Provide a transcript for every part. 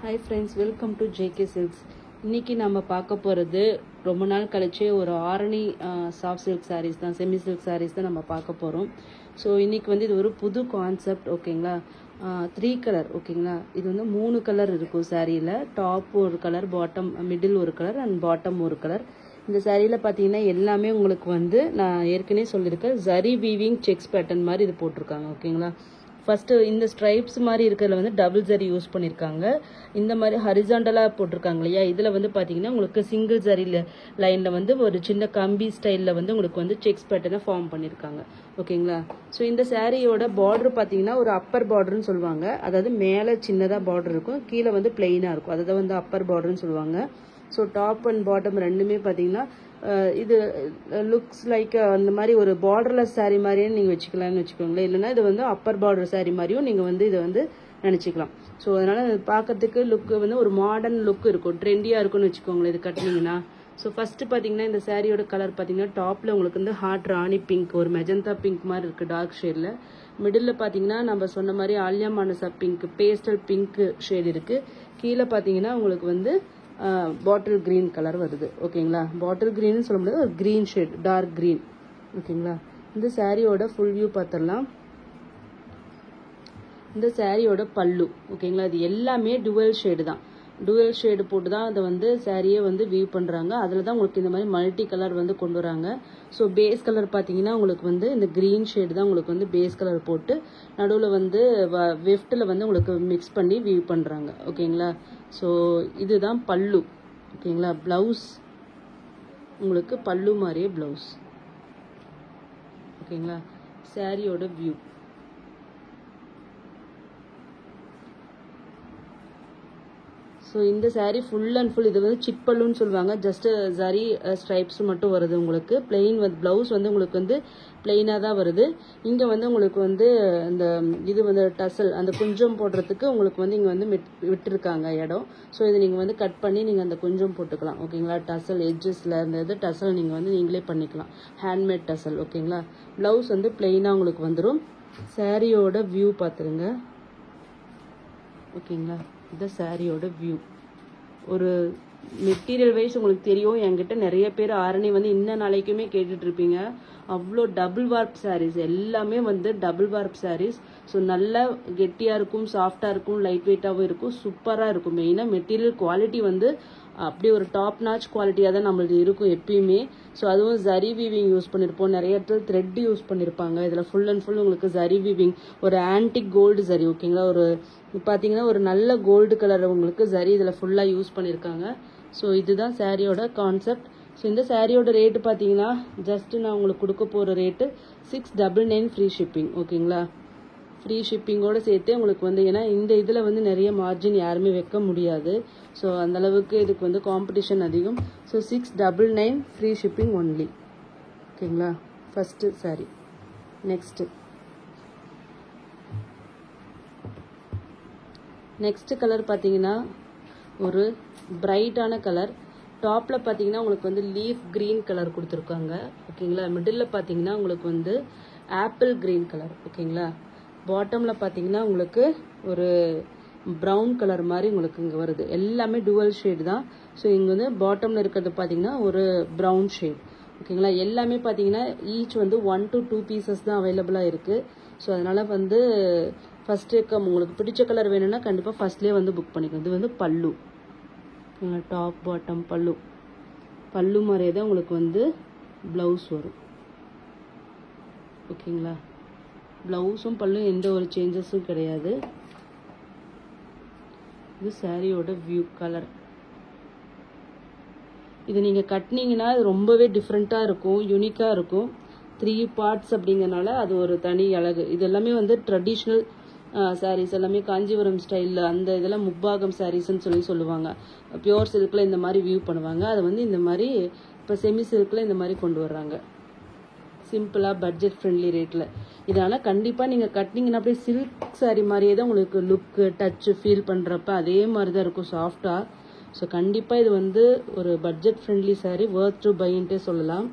Hi friends, welcome to JK Silks. இன்னைக்கு நம்ம பார்க்க போகிறது ரொம்ப நாள் கழிச்சு ஒரு ஆரணி சாஃப்ட் சில்க் சாரீஸ் தான், செமி சில்க் சாரீஸ் தான் நம்ம பார்க்க போகிறோம். ஸோ இன்னைக்கு வந்து இது ஒரு புது கான்செப்ட், ஓகேங்களா? 3 கலர், ஓகேங்களா? இது வந்து 3 கலர் இருக்கும் சாரியில். டாப் ஒரு கலர், பாட்டம் மிடில் ஒரு கலர் அண்ட் பாட்டம் ஒரு கலர். இந்த சாரியில் பார்த்தீங்கன்னா எல்லாமே உங்களுக்கு வந்து நான் ஏற்கனவே சொல்லியிருக்கேன், ஜரி வீவிங் செக்ஸ் பேட்டர்ன் மாதிரி இது போட்டிருக்காங்க, ஓகேங்களா? ஃபஸ்ட்டு இந்த ஸ்ட்ரைப்ஸ் மாதிரி இருக்கிறதுல வந்து டபுள் ஜரி யூஸ் பண்ணியிருக்காங்க. இந்த மாதிரி ஹரிசாண்டலாக போட்டிருக்காங்க இல்லையா, இதில் வந்து பார்த்தீங்கன்னா உங்களுக்கு சிங்கிள் ஜரி லைனில் வந்து ஒரு சின்ன கம்பி ஸ்டைலில் வந்து உங்களுக்கு வந்து செக்ஸ் பேட்டர்னை ஃபார்ம் பண்ணியிருக்காங்க, ஓகேங்களா? ஸோ இந்த சாரியோட பார்டர் பார்த்தீங்கன்னா ஒரு அப்பர் பார்டர்னு சொல்லுவாங்க. அதாவது மேலே சின்னதாக பார்டர் இருக்கும், கீழே வந்து பிளெயினாக இருக்கும். அதை வந்து அப்பர் பார்டர்னு சொல்லுவாங்க. ஸோ டாப் அண்ட் பாட்டம் ரெண்டுமே பார்த்தீங்கன்னா இது லுக்ஸ் லைக் அந்த மாதிரி ஒரு பார்டர்லெஸ் சாரீ மாதிரியே நீங்கள் வச்சுக்கலாம்னு வச்சுக்கோங்களேன். இல்லைன்னா இது வந்து அப்பர் பார்டர் சாரீ மாதிரியும் நீங்கள் வந்து இதை வந்து நினச்சிக்கலாம். ஸோ அதனால் பார்க்கறதுக்கு லுக்கு வந்து ஒரு மாடர்ன் லுக் இருக்கும், ட்ரெண்டியாக இருக்கும்னு வச்சுக்கோங்களேன் இது கட்டினீங்கன்னா. ஸோ ஃபஸ்ட்டு பார்த்தீங்கன்னா இந்த சாரியோட கலர் பார்த்தீங்கன்னா டாப்பில் உங்களுக்கு வந்து ஹார்ட் ராணி பிங்க், ஒரு மெஜந்தா பிங்க் மாதிரி இருக்குது டார்க் ஷேடில். மிடில் பார்த்தீங்கன்னா நம்ம சொன்ன மாதிரி Alia Manasa pink, pastel pink shade இருக்குது. கீழே பார்த்தீங்கன்னா உங்களுக்கு வந்து பாட்டில் கிரீன் கலர் வருது, ஓகேங்களா? பாட்டில் கிரீன்னு சொல்ல முடியாது, ஒரு கிரீன் ஷேட், டார்க் கிரீன், ஓகேங்களா? இந்த சாரியோட ஃபுல் வியூ பார்த்துடலாம். இந்த சாரியோட பல்லு, ஓகேங்களா? இது எல்லாமே டுவல் ஷேடு தான், டுவல் ஷேடு போட்டு தான் அதை வந்து சாரியே வந்து வியூ பண்ணுறாங்க. அதில் தான் உங்களுக்கு இந்த மாதிரி மல்டி கலர் வந்து கொண்டு வராங்க. ஸோ பேஸ் கலர் பார்த்தீங்கன்னா உங்களுக்கு வந்து இந்த க்ரீன் ஷேடு தான் உங்களுக்கு வந்து பேஸ் கலர் போட்டு நடுவில் வந்து வெஃப்டில் வந்து உங்களுக்கு மிக்ஸ் பண்ணி வியூ பண்ணுறாங்க, ஓகேங்களா? ஸோ இதுதான் பல்லு, ஓகேங்களா? ப்ளவுஸ் உங்களுக்கு பல்லு மாதிரியே ப்ளவுஸ், ஓகேங்களா? சாரியோட வியூ. ஸோ இந்த சாரீ ஃபுல் அண்ட் ஃபுல் இது வந்து சிப்பல்லுன்னு சொல்லுவாங்க. ஜஸ்ட் ஜரி ஸ்ட்ரைப்ஸ் மட்டும் வருது உங்களுக்கு. பிளெயின் வந்து ப்ளவுஸ் வந்து உங்களுக்கு வந்து பிளெயினாக தான் வருது. இங்கே வந்து உங்களுக்கு வந்து இந்த இது வந்து டசல், அந்த குஞ்சம் போடுறதுக்கு உங்களுக்கு வந்து இங்கே வந்து விட்டுருக்காங்க இடம். ஸோ இது நீங்கள் வந்து கட் பண்ணி நீங்கள் அந்த குஞ்சம் போட்டுக்கலாம், ஓகேங்களா? டசல் எட்ஜஸில் அந்த இது டசல் நீங்கள் வந்து நீங்களே பண்ணிக்கலாம், ஹேண்ட்மேட் டசல், ஓகேங்களா? ப்ளவுஸ் வந்து பிளெயினாக உங்களுக்கு வந்துடும். சாரியோட வியூ பார்த்துருங்க, ஓகேங்களா? இந்த சாரியோட வியூ. ஒரு மெட்டீரியல் வைஸ் உங்களுக்கு தெரியும், என்கிட்ட நிறைய பேர் ஆரணி வந்து இன்ன நாளைக்குமே கேட்டுட்டு இருப்பீங்க. அவ்வளோ டபுள் வார்ப் சாரீஸ், எல்லாமே வந்து டபுள் வார்ப் சாரீஸ். ஸோ நல்லா கெட்டியாக இருக்கும், சாஃப்டாக இருக்கும், லைட் வெயிட்டாகவும் இருக்கும், சூப்பராக இருக்கும். மெயினாக மெட்டீரியல் குவாலிட்டி வந்து அப்படி ஒரு டாப் நாச் குவாலிட்டியாக தான் நம்மளுக்கு இருக்கும் எப்பயுமே. ஸோ அதுவும் ஜரி வீவிங் யூஸ் பண்ணியிருப்போம், நிறைய இடத்துல த்ரெட் யூஸ் பண்ணியிருப்பாங்க. இதில் ஃபுல் அண்ட் ஃபுல் உங்களுக்கு ஜரி வீவிங், ஒரு ஆன்டிக் கோல்டு ஜரி, ஓகேங்களா? ஒரு பார்த்தீங்கன்னா ஒரு நல்ல கோல்டு கலர் உங்களுக்கு ஜரி இதில் ஃபுல்லாக யூஸ் பண்ணியிருக்காங்க. ஸோ இதுதான் சாரியோட கான்செப்ட். ஸோ இந்த சாரியோட ரேட்டு பார்த்தீங்கன்னா ஜஸ்ட் நான் உங்களுக்கு கொடுக்க போகிற ரேட்டு 699 ஃப்ரீ ஷிப்பிங், ஓகேங்களா? ஃப்ரீ ஷிப்பிங்கோடு சேர்த்து உங்களுக்கு வந்து, ஏன்னா இந்த இதில் வந்து நிறைய மார்ஜின் யாருமே வைக்க முடியாது. ஸோ அந்தளவுக்கு இதுக்கு வந்து காம்படிஷன் அதிகம். ஸோ 699 ஃப்ரீ ஷிப்பிங் ஒன்லி, ஓகேங்களா? First sorry. நெக்ஸ்ட்டு கலர் பார்த்தீங்கன்னா ஒரு பிரைட்டான கலர். டாப்பில் பார்த்தீங்கன்னா உங்களுக்கு வந்து லீஃப் க்ரீன் கலர் கொடுத்துருக்காங்க, ஓகேங்களா? மிடில் பார்த்தீங்கன்னா உங்களுக்கு வந்து ஆப்பிள் க்ரீன் கலர், ஓகேங்களா? பாட்டமில் பார்த்தீங்கன்னா உங்களுக்கு ஒரு ப்ரௌன் கலர் மாதிரி உங்களுக்கு இங்கே வருது. எல்லாமே டுவல் ஷேடு தான். ஸோ இங்கே வந்து பாட்டமில் இருக்கிறது பார்த்தீங்கன்னா ஒரு ப்ரௌன் ஷேட், ஓகேங்களா? எல்லாமே பார்த்தீங்கன்னா ஈச் வந்து 1 to 2 பீசஸ் தான் அவைலபிளாக இருக்குது. ஸோ அதனால் வந்து ஃபஸ்ட்டு உங்களுக்கு பிடிச்ச கலர் வேணும்னா கண்டிப்பாக ஃபஸ்ட்லேயே வந்து புக் பண்ணிக்கணும். இது வந்து பல்லு, டாப் பாட்டம் பல்லு மாதிரியே தான் உங்களுக்கு வந்து ப்ளவுஸ் வரும், ஓகேங்களா? ப்ளவுஸும் பல்லும் எந்த ஒரு சேஞ்சஸும் கிடையாது. இது சாரியோட வியூ கலர். இது நீங்கள் கட்டினீங்கன்னா அது ரொம்பவே டிஃப்ரெண்ட்டாக இருக்கும், யூனிக்காக இருக்கும். 3 பார்ட்ஸ் அப்படிங்கிறனால அது ஒரு தனி அழகு. இது எல்லாமே வந்து ட்ரெடிஷ்னல் சாரீஸ், எல்லாமே காஞ்சிபுரம் ஸ்டைலில் அந்த இதெல்லாம் முப்பாகம் சாரீஸ்ன்னு சொல்லுவாங்க. பியோர் சில்கில் இந்த மாதிரி வியூ பண்ணுவாங்க. அதை வந்து இந்த மாதிரி இப்போ செமி சில்கில் இந்த மாதிரி கொண்டு வர்றாங்க, சிம்பிளாக பட்ஜெட் ஃப்ரெண்ட்லி ரேட்டில். இதனால் கண்டிப்பாக நீங்கள் கட்டினீங்கன்னா அப்படியே சில்க் சாரீ மாதிரியே தான் உங்களுக்கு லுக்கு டச்சு ஃபீல் பண்ணுறப்ப அதே மாதிரி தான் இருக்கும், சாஃப்டாக. ஸோ கண்டிப்பாக இது வந்து ஒரு budget friendly sari, worth to பைன்ட்டே சொல்லலாம்,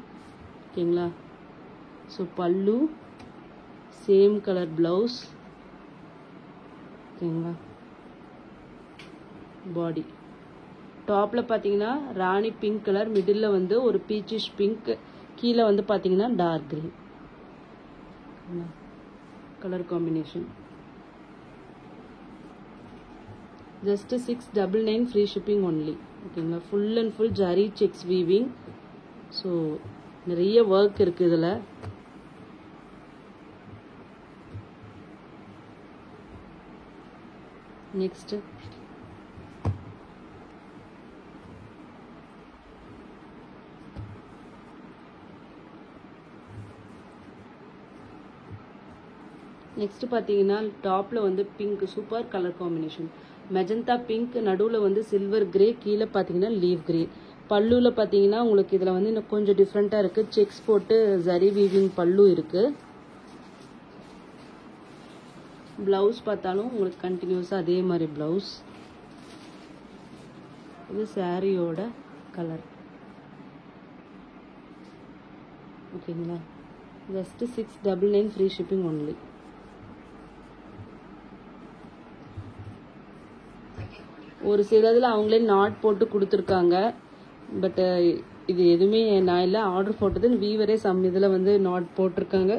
ஓகேங்களா? ஸோ பல்லு, சேம் கலர் ப்ளவுஸ், ஓகேங்களா? பாடி. டாப்பில் பார்த்தீங்கன்னா ராணி பிங்க் கலர், மிடில் வந்து ஒரு பீச்சிஷ் பிங்க், கீழே வந்து பார்த்தீங்கன்னா dark green colour combination. Just 699 free shipping only. ஓகேங்களா, full and full zari checks weaving. So நிறைய ஒர்க் இருக்குது இதில். நெக்ஸ்ட் நெக்ஸ்ட் பார்த்தீங்கன்னா டாப்பில் வந்து pink, super colour combination. Magenta pink, நடுவில் வந்து சில்வர் கிரே, கீழே பார்த்தீங்கன்னா லீவ் கிரீன். பல்லுவில் பார்த்தீங்கன்னா உங்களுக்கு இதில் வந்து இன்னும் கொஞ்சம் டிஃப்ரெண்ட்டாக இருக்குது. செக்ஸ் போட்டு ஜரி வீவிங் பல்லு இருக்குது. ப்ளவுஸ் பார்த்தாலும் உங்களுக்கு கண்டினியூஸாக அதே மாதிரி ப்ளவுஸ். இது சாரியோட கலர். ஓகேங்களா, ஜஸ்ட் 699 ஃப்ரீ ஷிப்பிங் ஒன்லி. ஒரு சிலதில் அவங்களே நாட் போட்டு கொடுத்துருக்காங்க. பட் இது எதுவுமே நான் இல்லை, ஆர்டர் போட்டது வீவரே சம் இதில் வந்து நாட் போட்டிருக்காங்க.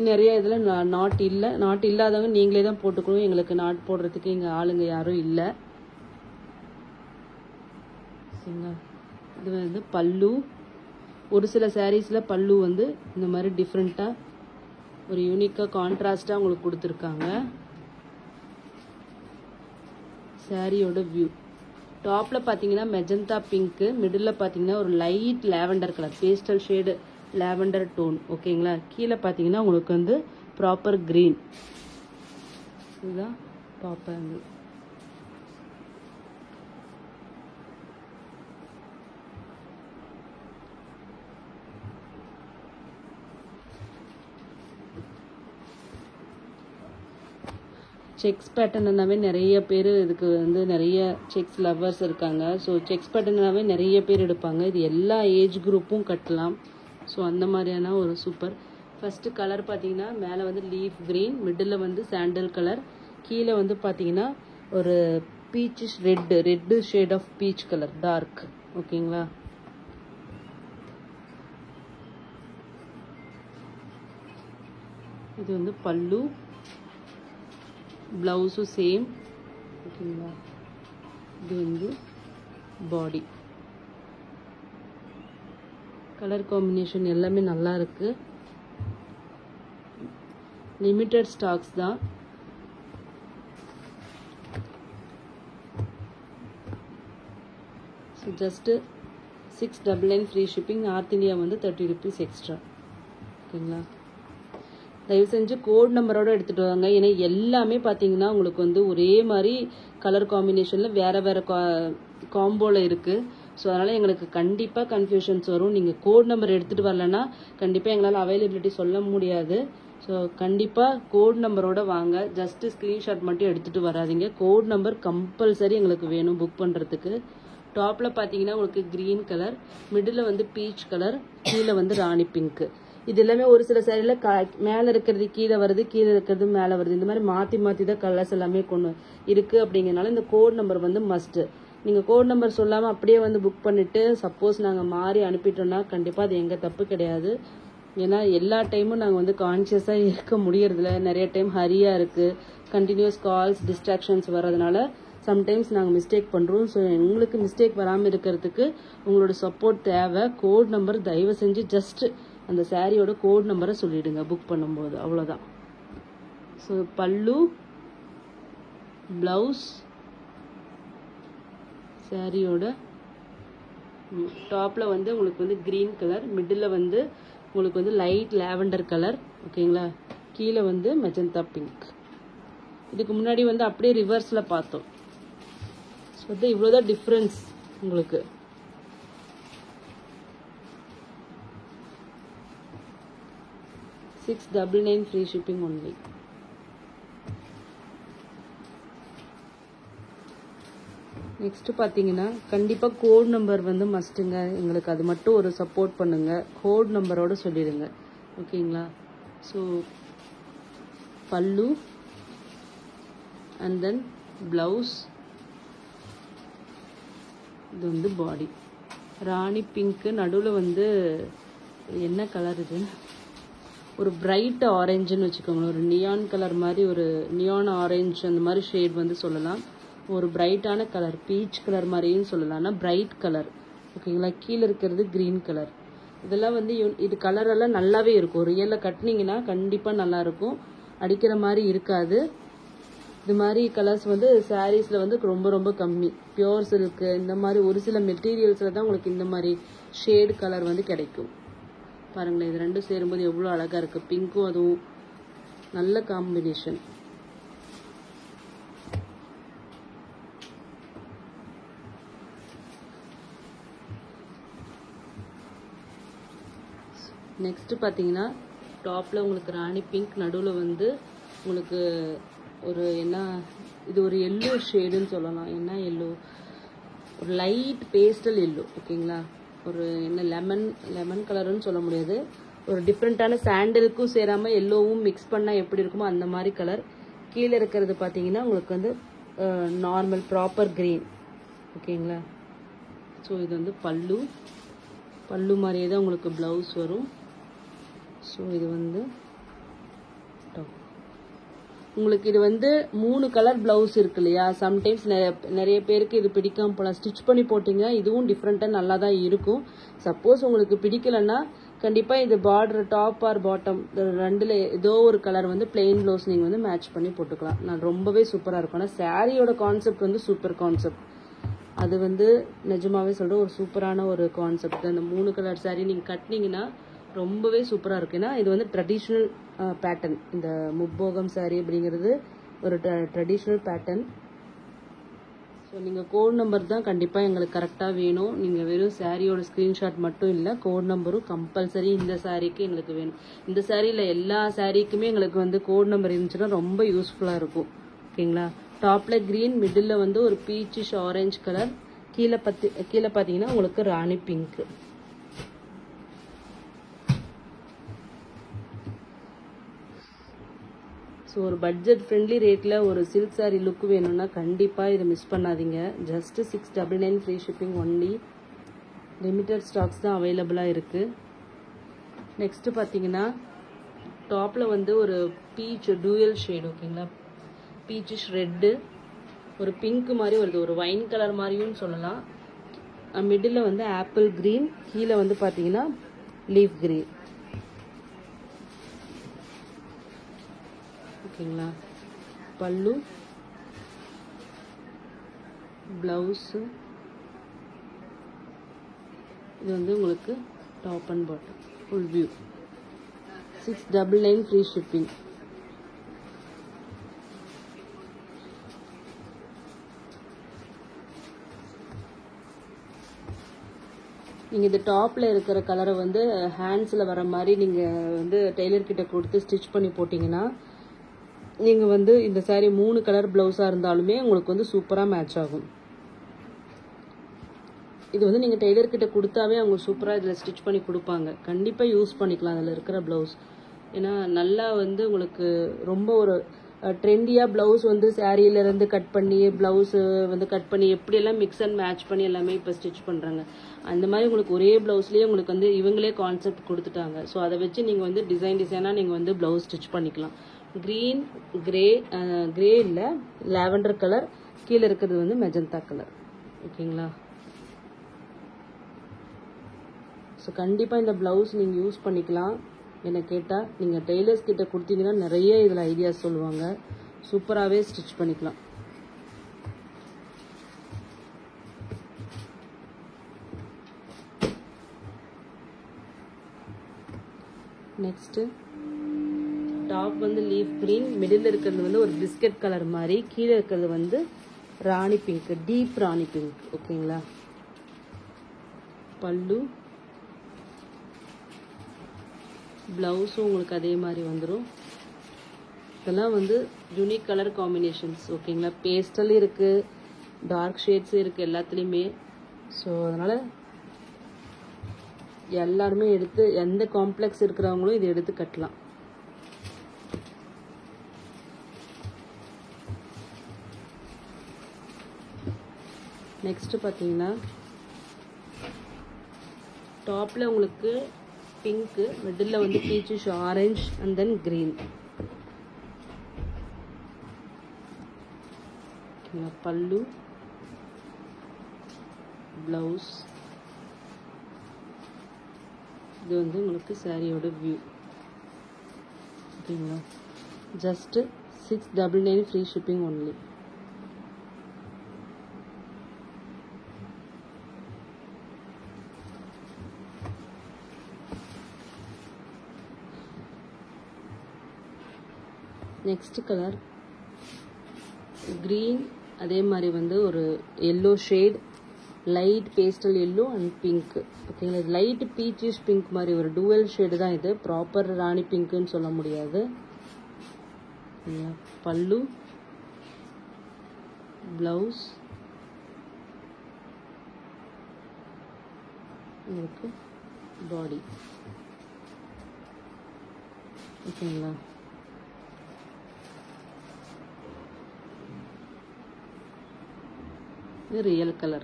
நிறைய இதில் நாட் இல்லை. நாட் இல்லாதவங்க நீங்களே தான் போட்டுக்கணும். எங்களுக்கு நாட் போடுறதுக்கு இங்கே ஆளுங்க யாரும் இல்லை. சரிங்களா, இது வந்து பல்லு. ஒரு சில சாரீஸில் பல்லு வந்து இந்த மாதிரி டிஃப்ரெண்ட்டாக ஒரு யூனிக்காக கான்ட்ராஸ்டாக உங்களுக்கு கொடுத்துருக்காங்க. சாரியோட வியூ. டாப்பில் பார்த்தீங்கன்னா மெஜந்தா பிங்க்கு, மிடில் பார்த்தீங்கன்னா ஒரு light lavender colour, pastel shade lavender tone. ஓகேங்களா, கீழே பார்த்தீங்கன்னா உங்களுக்கு வந்து ப்ராப்பர் க்ரீன். இதுதான் டாப் ஆங்கிள். செக்ஸ் பேட்டர்னாவே நிறைய பேர் இதுக்கு வந்து நிறைய செக்ஸ் லவ்வர்ஸ் இருக்காங்க. ஸோ செக்ஸ் பேட்டர்னாவே நிறைய பேர் எடுப்பாங்க. இது எல்லா ஏஜ் குரூப்பும் கட்டலாம். ஸோ அந்த மாதிரியான ஒரு சூப்பர். ஃபஸ்ட்டு கலர் பார்த்தீங்கன்னா மேலே வந்து லீஃப் க்ரீன், மிடில் வந்து சாண்டல் கலர், கீழே வந்து பார்த்தீங்கன்னா ஒரு peachish red shade of peach colour dark. ஓகேங்களா, இது வந்து பல்லு, ப்ளவுஸும் சேம். ஓகேங்களா, இது வந்து பாடி. கலர் காம்பினேஷன் எல்லாமே நல்லா இருக்கு. லிமிட்டட் ஸ்டாக்ஸ் தான். So just 699 free shipping. North India வந்து 30 rupees எக்ஸ்ட்ரா. ஓகேங்களா, தயவு செஞ்சு கோட் நம்பரோடு எடுத்துகிட்டு வாங்க. ஏன்னா எல்லாமே பார்த்தீங்கன்னா உங்களுக்கு வந்து ஒரே மாதிரி கலர் காம்பினேஷனில் வேறு வேறு காம்போவில் இருக்குது. ஸோ அதனால் எங்களுக்கு கண்டிப்பாக கன்ஃபியூஷன்ஸ் வரும். நீங்கள் கோட் நம்பர் எடுத்துகிட்டு வரலன்னா கண்டிப்பாக எங்களால் அவைலபிலிட்டி சொல்ல முடியாது. ஸோ கண்டிப்பாக கோட் நம்பரோடு வாங்க. ஜஸ்ட்டு ஸ்க்ரீன்ஷாட் மட்டும் எடுத்துகிட்டு வராதிங்க. கோட் நம்பர் கம்பல்சரி எங்களுக்கு வேணும் புக் பண்ணுறதுக்கு. டாப்பில் பார்த்தீங்கன்னா உங்களுக்கு க்ரீன் கலர், மிடில் வந்து பீச் கலர், கீழே வந்து ராணி பிங்க்கு. இது எல்லாமே ஒரு சில சேரீல மேலே இருக்கிறது கீழே வருது, கீழே இருக்கிறது மேலே வருது. இந்த மாதிரி மாற்றி மாற்றி தான் கலர்ஸ் எல்லாமே கொண்டு இருக்குது. அப்படிங்கிறனால இந்த கோட் நம்பர் வந்து மஸ்ட்டு. நீங்கள் கோட் நம்பர் சொல்லாமல் அப்படியே வந்து புக் பண்ணிவிட்டு சப்போஸ் நாங்கள் மாறி அனுப்பிட்டோன்னா கண்டிப்பாக அது எங்கள் தப்பு கிடையாது. ஏன்னா எல்லா டைமும் நாங்கள் வந்து கான்ஷியஸாக இருக்க முடியறதில்ல. நிறைய டைம் ஹரியாக இருக்குது, கண்டினியூஸ் கால்ஸ் டிஸ்ட்ராக்ஷன்ஸ் வர்றதுனால சம்டைம்ஸ் நாங்கள் மிஸ்டேக் பண்ணுறோம். ஸோ எங்களுக்கு மிஸ்டேக் வராமல் இருக்கிறதுக்கு உங்களோட சப்போர்ட் தேவை. கோட் நம்பர் தயவு செஞ்சு ஜஸ்ட்டு அந்த சாரியோட கோட் நம்பரை சொல்லிவிடுங்க புக் பண்ணும்போது, அவ்வளோதான். ஸோ பல்லு, ப்ளவுஸ், சாரியோட டாப்பில் வந்து உங்களுக்கு வந்து க்ரீன் கலர், மிடில் வந்து உங்களுக்கு வந்து லைட் லேவெண்டர் கலர். ஓகேங்களா, கீழே வந்து மெஜந்தா பிங்க். இதுக்கு முன்னாடி வந்து அப்படியே ரிவர்ஸில் பார்த்தோம். ஸோ இவ்வளோதான் டிஃப்ரென்ஸ் உங்களுக்கு. $699 ஃப்ரீ ஷிப்பிங் ஒன்லி. நெக்ஸ்ட் பார்த்தீங்கன்னா கண்டிப்பாக கோட் நம்பர் வந்து மஸ்ட்டுங்க. எங்களுக்கு அது மட்டும் ஒரு சப்போர்ட் பண்ணுங்கள். கோட் நம்பரோடு சொல்லிடுங்க. ஓகேங்களா, ஸோ பல்லு அண்ட் தென் ப்ளவுஸ் இது வந்து பாடி ராணி பிங்க்கு, நடுவில் வந்து என்ன கலர் இது, ஒரு பிரைட் ஆரஞ்சுன்னு வச்சுக்கோங்களேன், ஒரு நியான் கலர் மாதிரி, ஒரு நியான் ஆரஞ்சு அந்த மாதிரி ஷேட் வந்து சொல்லலாம். ஒரு பிரைட்டான கலர், பீச் கலர் மாதிரியும் சொல்லலாம், ஆனால் பிரைட் கலர். ஓகேங்களா. கீழே இருக்கிறது க்ரீன் கலர். இதெல்லாம் வந்து இது கலரெல்லாம் நல்லாவே இருக்கும். ரியலில் கட்டினீங்கன்னா கண்டிப்பாக நல்லாயிருக்கும், அடிக்கிற மாதிரி இருக்காது. இது மாதிரி கலர்ஸ் வந்து சாரீஸில் வந்து ரொம்ப ரொம்ப கம்மி. பியோர் சில்க்கு இந்த மாதிரி ஒரு சில மெட்டீரியல்ஸில் தான் உங்களுக்கு இந்த மாதிரி ஷேடு கலர் வந்து கிடைக்கும். பாருங்களேன், இது ரெண்டும் சேரும்போது எவ்வளோ அழகாக இருக்குது. பிங்க்கும் அதுவும் நல்ல காம்பினேஷன். நெக்ஸ்ட்டு பார்த்தீங்கன்னா டாப்பில் உங்களுக்கு ராணி பிங்க், நடுவில் வந்து உங்களுக்கு ஒரு என்ன, இது ஒரு எல்லோ ஷேடுன்னு சொல்லலாம். என்ன எல்லோ, ஒரு லைட் பேஸ்டல் எல்லோ. ஓகேங்களா. ஒரு என்ன லெமன் கலருன்னு சொல்ல முடியாது, ஒரு டிஃப்ரெண்ட்டான சாண்டலுக்கும் சேராமல் எல்லோவும் மிக்ஸ் பண்ணால் எப்படி இருக்குமோ அந்த மாதிரி கலர். கீழே இருக்கிறது பார்த்தீங்கன்னா உங்களுக்கு வந்து நார்மல் ப்ராப்பர் க்ரீன். ஓகேங்களா. ஸோ இது வந்து பல்லு மாதிரியே தான் உங்களுக்கு ப்ளவுஸ் வரும். ஸோ இது வந்து உங்களுக்கு இது வந்து 3 கலர் ப்ளவுஸ் இருக்கு இல்லையா. சம்டைம்ஸ் நிறைய பேருக்கு இது பிடிக்காம போகலாம். ஸ்டிச் பண்ணி போட்டிங்க இதுவும் டிஃப்ரெண்ட்டாக நல்லா தான் இருக்கும். சப்போஸ் உங்களுக்கு பிடிக்கலன்னா கண்டிப்பாக இது பார்டர் டாப் ஆர் பாட்டம் ரெண்டில் ஏதோ ஒரு கலர் வந்து பிளெயின் ப்ளவுஸ் நீங்கள் வந்து மேட்ச் பண்ணி போட்டுக்கலாம். நான் ரொம்பவே சூப்பராக இருக்கும். ஆனால் சாரியோட கான்செப்ட் வந்து சூப்பர் கான்செப்ட். அது வந்து நிஜமாவே சொல்கிறேன், ஒரு சூப்பரான ஒரு கான்செப்ட். அந்த 3 கலர் சாரீ நீங்கள் கட்டினீங்கன்னா ரொம்பவே சூப்பராக இருக்கும். ஏன்னா இது வந்து ட்ரெடிஷ்னல் பேட்டர்ன். இந்த முப்போகம் சாரீ அப்படிங்கிறது ஒரு ட்ரெடிஷ்னல் பேட்டர்ன். ஸோ நீங்கள் கோட் நம்பர் தான் கண்டிப்பாக எங்களுக்கு கரெக்டாக வேணும். நீங்கள் வெறும் சாரியோட ஸ்க்ரீன்ஷாட் மட்டும் இல்லை, கோட் நம்பரும் கம்பல்சரி இந்த சாரீக்கு எங்களுக்கு வேணும். இந்த சாரியில் எல்லா சாரீக்குமே எங்களுக்கு வந்து கோட் நம்பர் இருந்துச்சுன்னா ரொம்ப யூஸ்ஃபுல்லாக இருக்கும். ஓகேங்களா. டாப்பில் க்ரீன், மிடில் வந்து ஒரு பீச்சிஷ் ஆரஞ்சு கலர், கீழே பார்த்தீங்கன்னா உங்களுக்கு ராணி பிங்க்கு. ஸோ ஒரு பட்ஜெட் ஃப்ரெண்ட்லி ரேட்டில் ஒரு சில்க் சாரீ லுக் வேணும்னா கண்டிப்பாக இதை மிஸ் பண்ணாதீங்க. Just 699 free shipping only. Limited stocks தான் அவைலபிளாக இருக்குது. நெக்ஸ்ட்டு பார்த்தீங்கன்னா டாப்பில் வந்து ஒரு பீச் டூயல் ஷேடு. ஓகேங்களா. பீச்சிஷ் ரெட்டு, ஒரு பிங்க் மாதிரி வருது, ஒரு வைன் கலர் மாதிரியும் சொல்லலாம். மிடில் வந்து ஆப்பிள் க்ரீன், கீழே வந்து பார்த்தீங்கன்னா லீஃப் க்ரீன். ஓகேங்களா. பல்லு, ப்ளவுஸு, இது வந்து உங்களுக்கு top and bottom full view. 699 free shipping. நீங்கள் இந்த டாப்பில் இருக்கிற கலரை வந்து ஹேண்ட்ஸில் வர மாதிரி நீங்கள் வந்து டெய்லர்கிட்ட கொடுத்து ஸ்டிச் பண்ணி போட்டிங்கன்னா நீங்கள் வந்து இந்த சாரீ 3 கலர் ப்ளவுஸாக இருந்தாலுமே உங்களுக்கு வந்து சூப்பராக மேட்ச் ஆகும். இது வந்து நீங்கள் டெய்லர்கிட்ட கொடுத்தாவே அவங்க சூப்பராக இதில் ஸ்டிச் பண்ணி கொடுப்பாங்க. கண்டிப்பாக யூஸ் பண்ணிக்கலாம் அதில் இருக்கிற ப்ளவுஸ். ஏன்னா நல்லா வந்து உங்களுக்கு ரொம்ப ஒரு ட்ரெண்டியாக ப்ளவுஸ் வந்து சாரியிலேருந்து கட் பண்ணி ப்ளவுஸு வந்து கட் பண்ணி எப்படியெல்லாம் மிக்ஸ் அண்ட் மேட்ச் பண்ணி எல்லாமே இப்போ ஸ்டிச் பண்ணுறாங்க. அந்த மாதிரி உங்களுக்கு ஒரே ப்ளவுஸ்லேயே உங்களுக்கு வந்து இவங்களே கான்செப்ட் கொடுத்துட்டாங்க. ஸோ அதை வச்சு நீங்கள் வந்து டிசைனாக நீங்கள் வந்து ப்ளவுஸ் ஸ்டிச் பண்ணிக்கலாம். க்ரீன், கிரே இல்லை லாவெண்டர் கலர், கீழே இருக்கிறது வந்து மெஜந்தா கலர். ஓகேங்களா. ஸோ கண்டிப்பாக இந்த ப்ளவுஸ் நீங்கள் யூஸ் பண்ணிக்கலாம். என்னை கேட்டால் நீங்கள் டெய்லர்ஸ் கிட்ட கொடுத்தீங்கன்னா நிறைய இதில் ஐடியாஸ் சொல்லுவாங்க. சூப்பராகவே ஸ்டிச் பண்ணிக்கலாம். நெக்ஸ்ட்டு டாப் வந்து லீஃப் க்ரீன், மிடில் இருக்கிறது வந்து ஒரு பிஸ்கட் கலர் மாதிரி, கீழே இருக்கிறது வந்து ராணி பிங்க், டீப் ராணி பிங்க். ஓகேங்களா. பல்லு, ப்ளவுஸும் உங்களுக்கு அதே மாதிரி வந்துடும். இதெல்லாம் வந்து யூனிக் கலர் காம்பினேஷன்ஸ். ஓகேங்களா. பேஸ்டல் இருக்குது, டார்க் ஷேட்ஸும் இருக்குது எல்லாத்துலேயுமே. ஸோ அதனால் எல்லாருமே எடுத்து, எந்த காம்ப்ளெக்ஸ் இருக்கிறவங்களும் இதை எடுத்து கட்டலாம். நெக்ஸ்ட்டு பார்த்தீங்கன்னா டாப்பில் உங்களுக்கு பிங்க்கு, மிடில் வந்து peachish orange and then green. பல்லு, ப்ளவுஸ், இது வந்து உங்களுக்கு சாரியோட வியூ. ஓகேங்களா? Just 699 free shipping only. Next colour green, அதே மாதிரி வந்து ஒரு yellow shade, light pastel yellow and pink. ஓகேங்களா? லைட் பீச்சிஷ் பிங்க் மாதிரி ஒரு டூவல் ஷேடு தான் இது. ப்ராப்பர் ராணி பிங்க்குன்னு சொல்ல முடியாது. பல்லு, ப்ளவுஸ், உங்களுக்கு பாடி. ஓகேங்களா? இது real colour.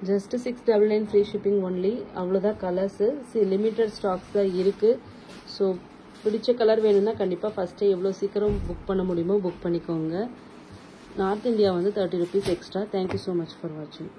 Just 699 free shipping only. அவ்வளோதான் கலர்ஸு. லிமிட்டட் ஸ்டாக்ஸ் தான் இருக்குது. ஸோ பிடிச்ச கலர் வேணும்னா கண்டிப்பாக ஃபஸ்ட்டே எவ்வளோ சீக்கிரம் புக் பண்ண முடியுமோ புக் பண்ணிக்கோங்க. நார்த் இந்தியா வந்து 30 rupees extra. Thank you so much for வாட்சிங்.